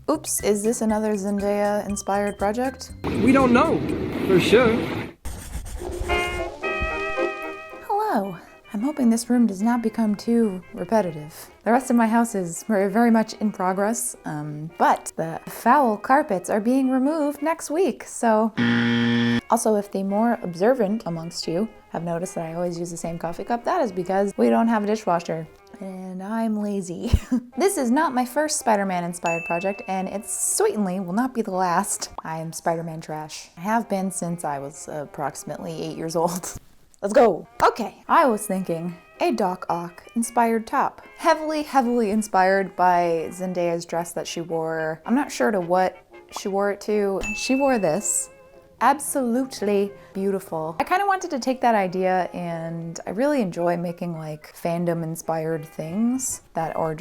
Oops, is this another Zendaya-inspired project? We don't know, for sure. Hello. I'm hoping this room does not become too repetitive. The rest of my house is very much in progress, but the foul carpets are being removed next week, so... Also, if the more observant amongst you have noticed that I always use the same coffee cup, that is because we don't have a dishwasher. And I'm lazy. This is not my first Spider-Man inspired project, and it certainly will not be the last. I am Spider-Man trash. I have been since I was approximately 8 years old. Let's go. Okay, I was thinking a Doc Ock-inspired top. Heavily inspired by Zendaya's dress that she wore. I'm not sure to what she wore it to. She wore this. Absolutely beautiful. I kind of wanted to take that idea, and I really enjoy making like fandom inspired things that are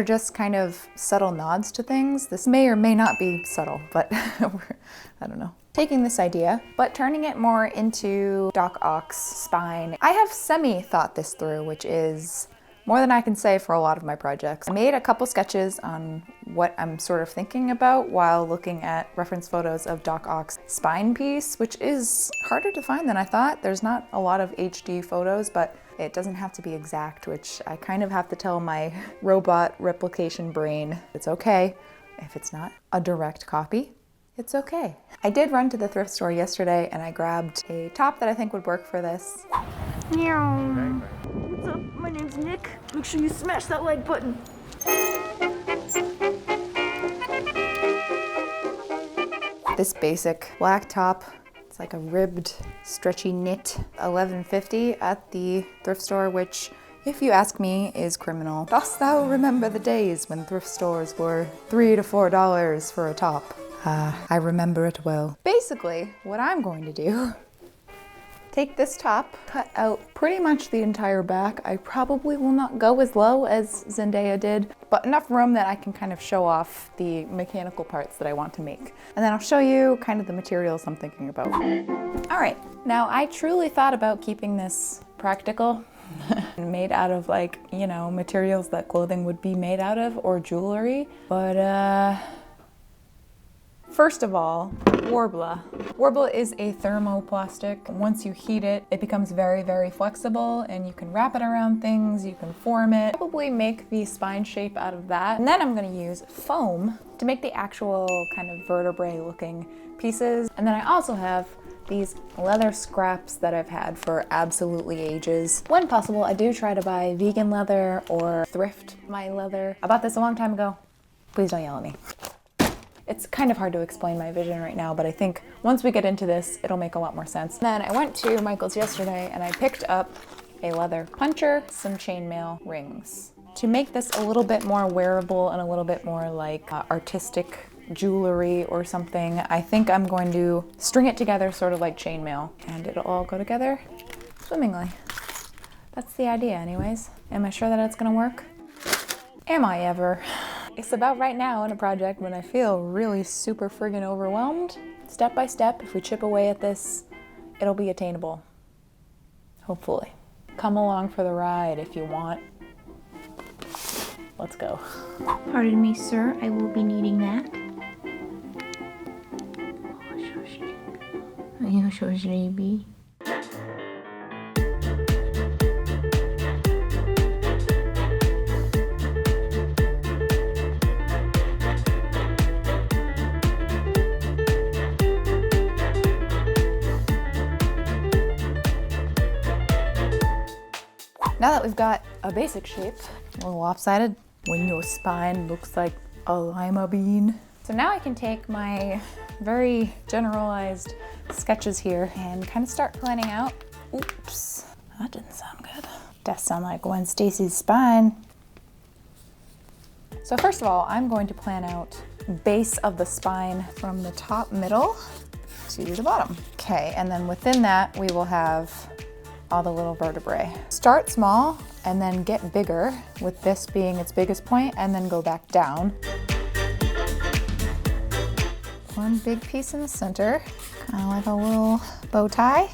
just kind of subtle nods to things. This may or may not be subtle, but I don't know. Taking this idea, but turning it more into Doc Ock's spine. I have semi-thought this through, which is more than I can say for a lot of my projects. I made a couple sketches on what I'm sort of thinking about while looking at reference photos of Doc Ock's spine piece, which is harder to find than I thought. There's not a lot of HD photos, but it doesn't have to be exact, which I kind of have to tell my robot replication brain it's okay if it's not a direct copy. It's okay. I did run to the thrift store yesterday and I grabbed a top that I think would work for this. Meow. What's up? My name's Nick. Make sure you smash that like button. This basic black top, it's like a ribbed, stretchy knit, $11.50 at the thrift store, which, if you ask me, is criminal. Dost thou remember the days when thrift stores were $3 to $4 for a top? I remember it well. Basically, what I'm going to do, take this top, cut out pretty much the entire back. I probably will not go as low as Zendaya did, but enough room that I can kind of show off the mechanical parts that I want to make. And then I'll show you kind of the materials I'm thinking about. All right, now I truly thought about keeping this practical. Made out of like, you know, materials that clothing would be made out of or jewelry, but first of all, Worbla. Worbla is a thermoplastic. Once you heat it, it becomes very flexible and you can wrap it around things, you can form it. Probably make the spine shape out of that. And then I'm gonna use foam to make the actual kind of vertebrae looking pieces. And then I also have these leather scraps that I've had for absolutely ages. When possible, I do try to buy vegan leather or thrift my leather. I bought this a long time ago. Please don't yell at me. It's kind of hard to explain my vision right now, but I think once we get into this, it'll make a lot more sense. Then I went to Michael's yesterday and I picked up a leather puncher, some chainmail rings. To make this a little bit more wearable and a little bit more like artistic jewelry or something, I think I'm going to string it together sort of like chainmail, and it'll all go together swimmingly. That's the idea anyways. Am I sure that it's gonna work? Am I ever? It's about right now in a project when I feel really super friggin' overwhelmed. Step by step, if we chip away at this, it'll be attainable. Hopefully. Come along for the ride if you want. Let's go. Pardon me, sir. I will be needing that. Oh, you're so sleepy. Now that we've got a basic shape, a little lopsided, when your spine looks like a lima bean. So now I can take my very generalized sketches here and kind of start planning out. Oops, that didn't sound good. Does sound like Gwen Stacy's spine. So first of all, I'm going to plan out base of the spine from the top middle to the bottom. Okay, and then within that, we will have all the little vertebrae. Start small and then get bigger, with this being its biggest point, and then go back down. One big piece in the center, kind of like a little bow tie.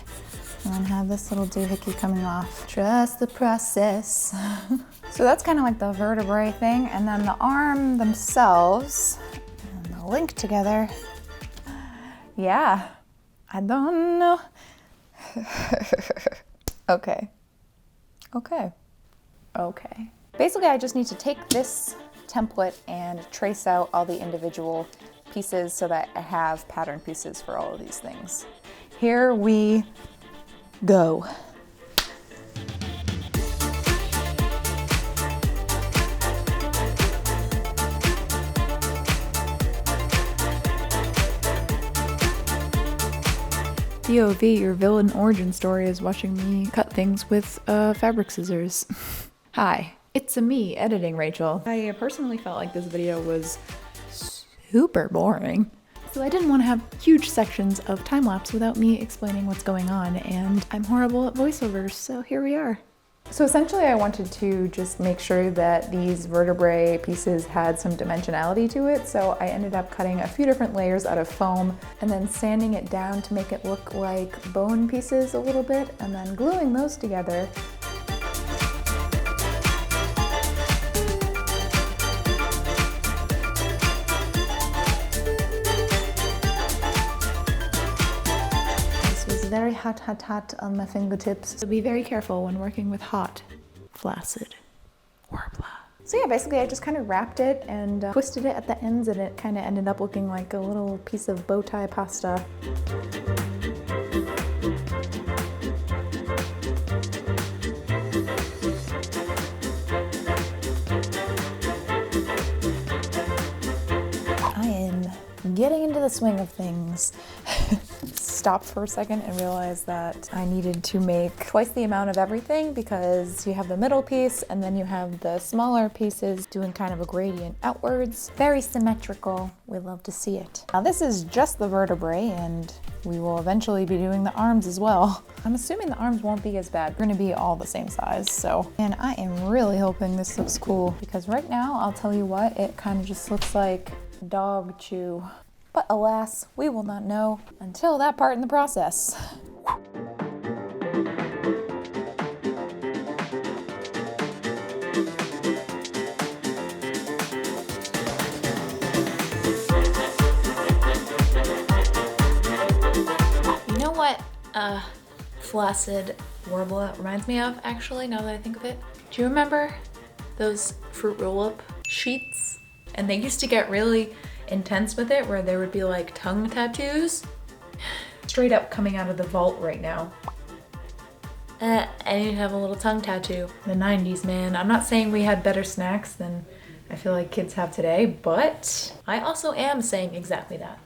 and then have this little doohickey coming off. Trust the process. So that's kind of like the vertebrae thing, and then the arm themselves, and the link together. Yeah, I don't know. Okay. Basically, I just need to take this template and trace out all the individual pieces so that I have pattern pieces for all of these things. Here we go. POV, your villain origin story is watching me cut things with fabric scissors. Hi, it's me editing Rachel. I personally felt like this video was super boring. So I didn't want to have huge sections of time-lapse without me explaining what's going on, and I'm horrible at voiceovers, so here we are. So essentially I wanted to just make sure that these vertebrae pieces had some dimensionality to it, so I ended up cutting a few different layers out of foam and then sanding it down to make it look like bone pieces a little bit, and then gluing those together. Very hot on my fingertips. So be very careful when working with hot, flaccid warbler. So yeah, basically I just kind of wrapped it and twisted it at the ends, and it kind of ended up looking like a little piece of bow tie pasta. I am getting into the swing of things. Stopped for a second and realized that I needed to make twice the amount of everything, because you have the middle piece and then you have the smaller pieces doing kind of a gradient outwards. Very symmetrical. We love to see it. Now this is just the vertebrae, and we will eventually be doing the arms as well. I'm assuming the arms won't be as bad. They're gonna be all the same size, so. And I am really hoping this looks cool, because right now, I'll tell you what, it kind of just looks like dog chew. But alas, we will not know until that part in the process. You know what flaccid warbler reminds me of, actually, now that I think of it? Do you remember those fruit roll-up sheets? And they used to get really intense with it, where there would be like tongue tattoos. Straight up coming out of the vault right now. I need to have a little tongue tattoo. The 90s, man. I'm not saying we had better snacks than I feel like kids have today, but I also am saying exactly that.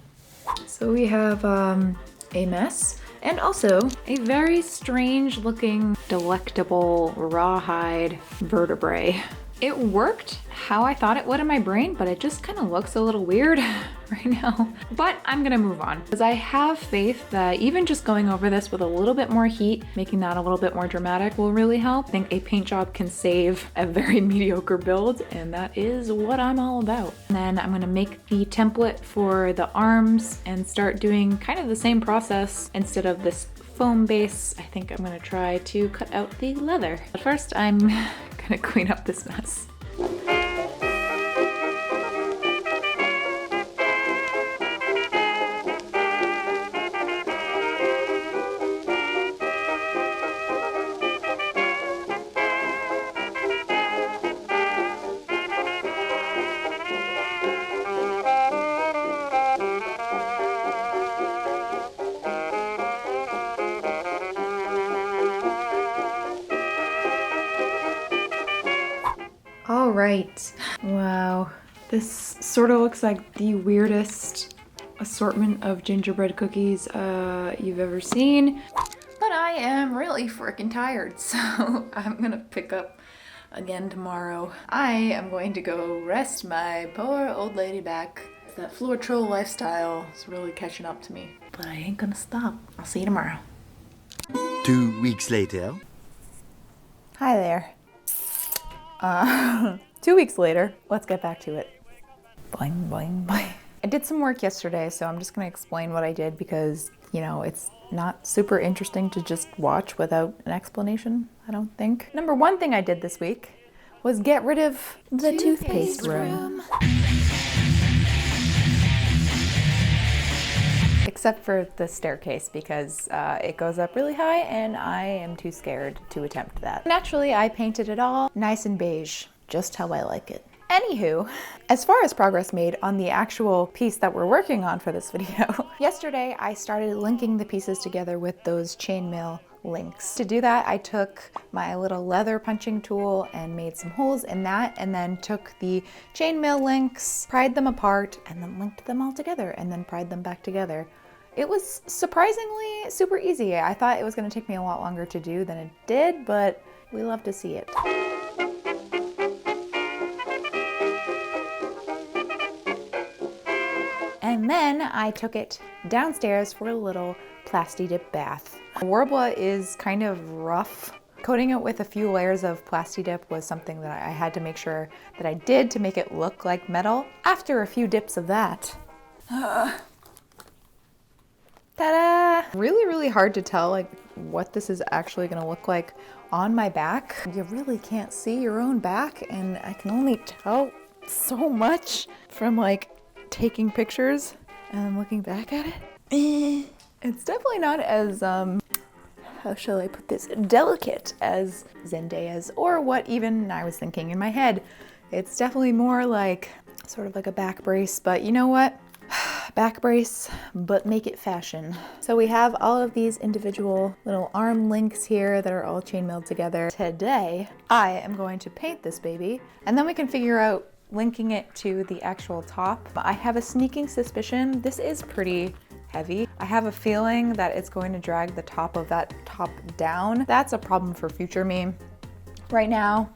So we have a mess, and also a very strange looking, delectable rawhide vertebrae. It worked how I thought it would in my brain, but it just kind of looks a little weird right now. But I'm gonna move on, because I have faith that even just going over this with a little bit more heat, making that a little bit more dramatic, will really help. I think a paint job can save a very mediocre build, and that is what I'm all about. And then I'm gonna make the template for the arms and start doing kind of the same process. Instead of this foam base, I think I'm gonna try to cut out the leather. But first, I'm gonna clean up this mess. All right. Wow. This sort of looks like the weirdest assortment of gingerbread cookies you've ever seen. But I am really freaking tired, so I'm gonna pick up again tomorrow. I am going to go rest my poor old lady back. That floor troll lifestyle is really catching up to me. But I ain't gonna stop. I'll see you tomorrow. 2 weeks later. Hi there. 2 weeks later, let's get back to it. Boing, boing, boing. I did some work yesterday, so I'm just gonna explain what I did, because you know, it's not super interesting to just watch without an explanation, I don't think. Number one thing I did this week was get rid of the toothpaste room. Except for the staircase, because it goes up really high and I am too scared to attempt that. Naturally, I painted it all nice and beige, just how I like it. Anywho, as far as progress made on the actual piece that we're working on for this video, yesterday I started linking the pieces together with those chainmail links. To do that, I took my little leather punching tool and made some holes in that, and then took the chainmail links, pried them apart, and then linked them all together, and then pried them back together. It was surprisingly super easy. I thought it was going to take me a lot longer to do than it did, but we love to see it. And then I took it downstairs for a little Plasti Dip bath. Worbla is kind of rough. Coating it with a few layers of Plasti Dip was something that I had to make sure that I did to make it look like metal. After a few dips of that, ta-da! Really hard to tell like what this is actually gonna look like on my back. You really can't see your own back, and I can only tell so much from like taking pictures and looking back at it. It's definitely not as, how shall I put this, delicate as Zendaya's, or what even I was thinking in my head. It's definitely more like, sort of like a back brace, but you know what? Back brace, but make it fashion. So we have all of these individual little arm links here that are all chainmailed together. Today, I am going to paint this baby, and then we can figure out linking it to the actual top. I have a sneaking suspicion this is pretty heavy. I have a feeling that it's going to drag the top of that top down. That's a problem for future me. Right now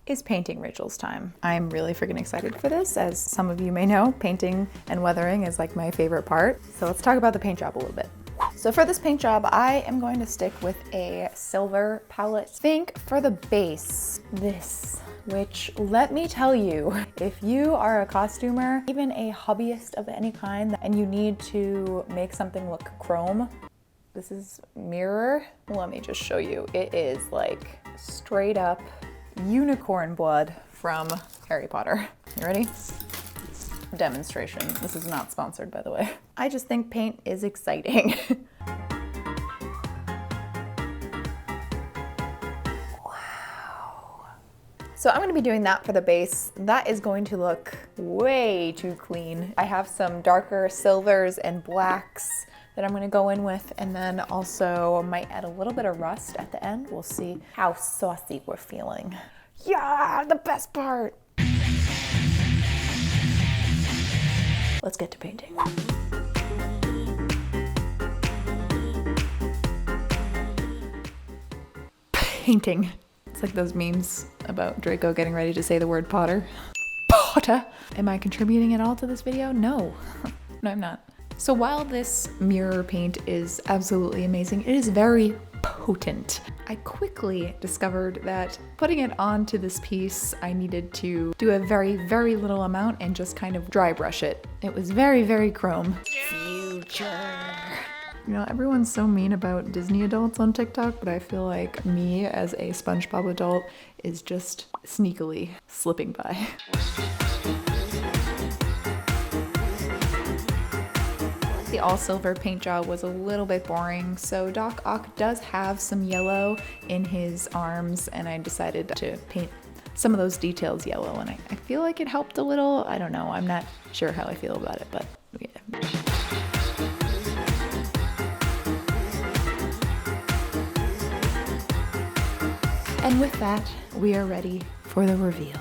is painting Rachel's time. I'm really freaking excited for this. As some of you may know, painting and weathering is like my favorite part. So let's talk about the paint job a little bit. So for this paint job, I am going to stick with a silver palette. Think for the base, this, which let me tell you, if you are a costumer, even a hobbyist of any kind, and you need to make something look chrome, this is mirror. Let me just show you. It is like straight up unicorn blood from Harry Potter. You ready? Demonstration. This is not sponsored, by the way. I just think paint is exciting. Wow. So I'm gonna be doing that for the base. That is going to look way too clean. I have some darker silvers and blacks that I'm gonna go in with, and then also might add a little bit of rust at the end. We'll see how saucy we're feeling. Yeah, the best part. Let's get to painting. Painting. It's like those memes about Draco getting ready to say the word Potter. Potter! Am I contributing at all to this video? No. No, I'm not. So while this mirror paint is absolutely amazing, it is very potent. I quickly discovered that putting it onto this piece, I needed to do a very little amount and just kind of dry brush it. It was very chrome. Future. You know, everyone's so mean about Disney adults on TikTok, but I feel like me as a SpongeBob adult is just sneakily slipping by. The all silver paint job was a little bit boring, so Doc Ock does have some yellow in his arms, and I decided to paint some of those details yellow, and I feel like it helped a little. I don't know, I'm not sure how I feel about it, but yeah. And with that, we are ready for the reveal.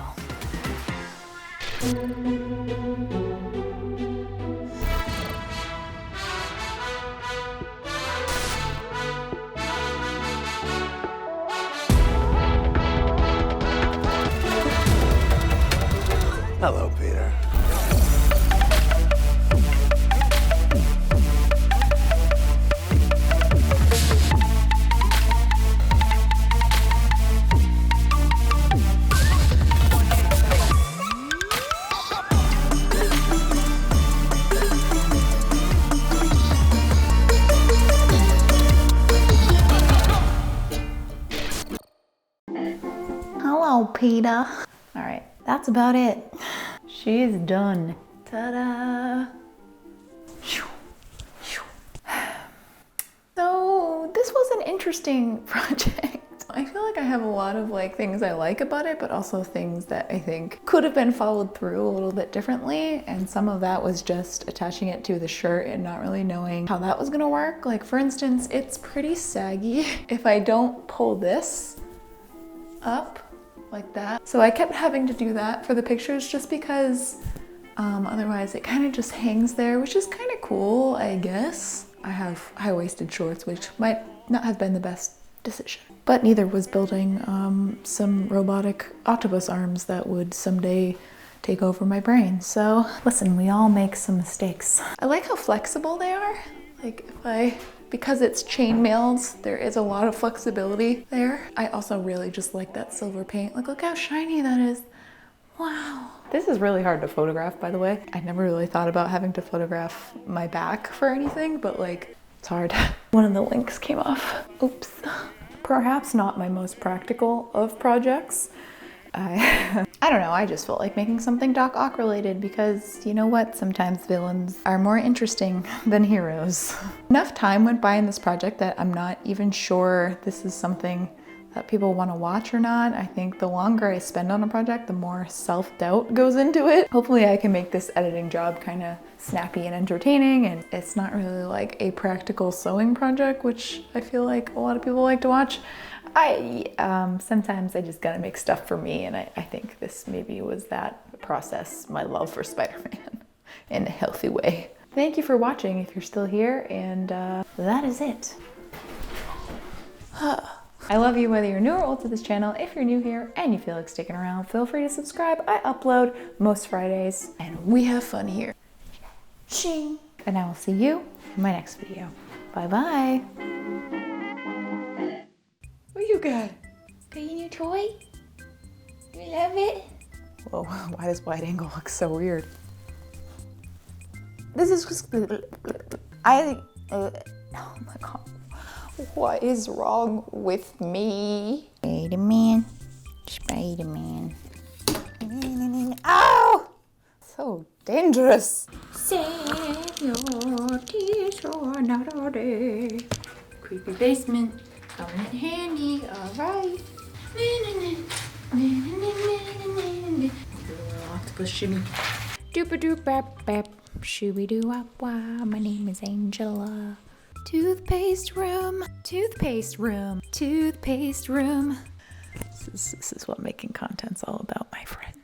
Hello, Peter. Peeeetah. All right, that's about it. She's done. Ta-da. So this was an interesting project. I feel like I have a lot of like things I like about it, but also things that I think could have been followed through a little bit differently. And some of that was just attaching it to the shirt and not really knowing how that was gonna work. Like for instance, it's pretty saggy if I don't pull this up like that. So I kept having to do that for the pictures just because otherwise it kind of just hangs there, which is kind of cool, I guess. I have high-waisted shorts, which might not have been the best decision. But neither was building some robotic octopus arms that would someday take over my brain. So listen, we all make some mistakes. I like how flexible they are. Like because it's chainmailed, there is a lot of flexibility there. I also really just like that silver paint. Like, look how shiny that is. Wow. This is really hard to photograph, by the way. I never really thought about having to photograph my back for anything, but like, it's hard. One of the links came off. Oops. Perhaps not my most practical of projects. I don't know, I just felt like making something Doc Ock related because you know what? Sometimes villains are more interesting than heroes. Enough time went by in this project that I'm not even sure this is something that people want to watch or not. I think the longer I spend on a project, the more self-doubt goes into it. Hopefully I can make this editing job kind of snappy and entertaining, and it's not really like a practical sewing project, which I feel like a lot of people like to watch. Sometimes I just gotta make stuff for me, and I think this maybe was that process, my love for Spider-Man in a healthy way. Thank you for watching if you're still here, and that is it. I love you whether you're new or old to this channel. If you're new here and you feel like sticking around, feel free to subscribe. I upload most Fridays and we have fun here. Ching. And I will see you in my next video. Bye-bye. What you got? Got your new toy? You love it? Whoa, why does wide angle look so weird? This is just, oh my God. What is wrong with me? Spider-Man, Spider-Man. Ow! So dangerous. Save your tears for another day. Creepy basement, coming in handy, alright. Octopus shimmy. Doop-a-doop-bap-bap, shooby-doo-wop-wah. My name is Angela. Toothpaste room, toothpaste room, toothpaste room. This is what making content's all about, my friend.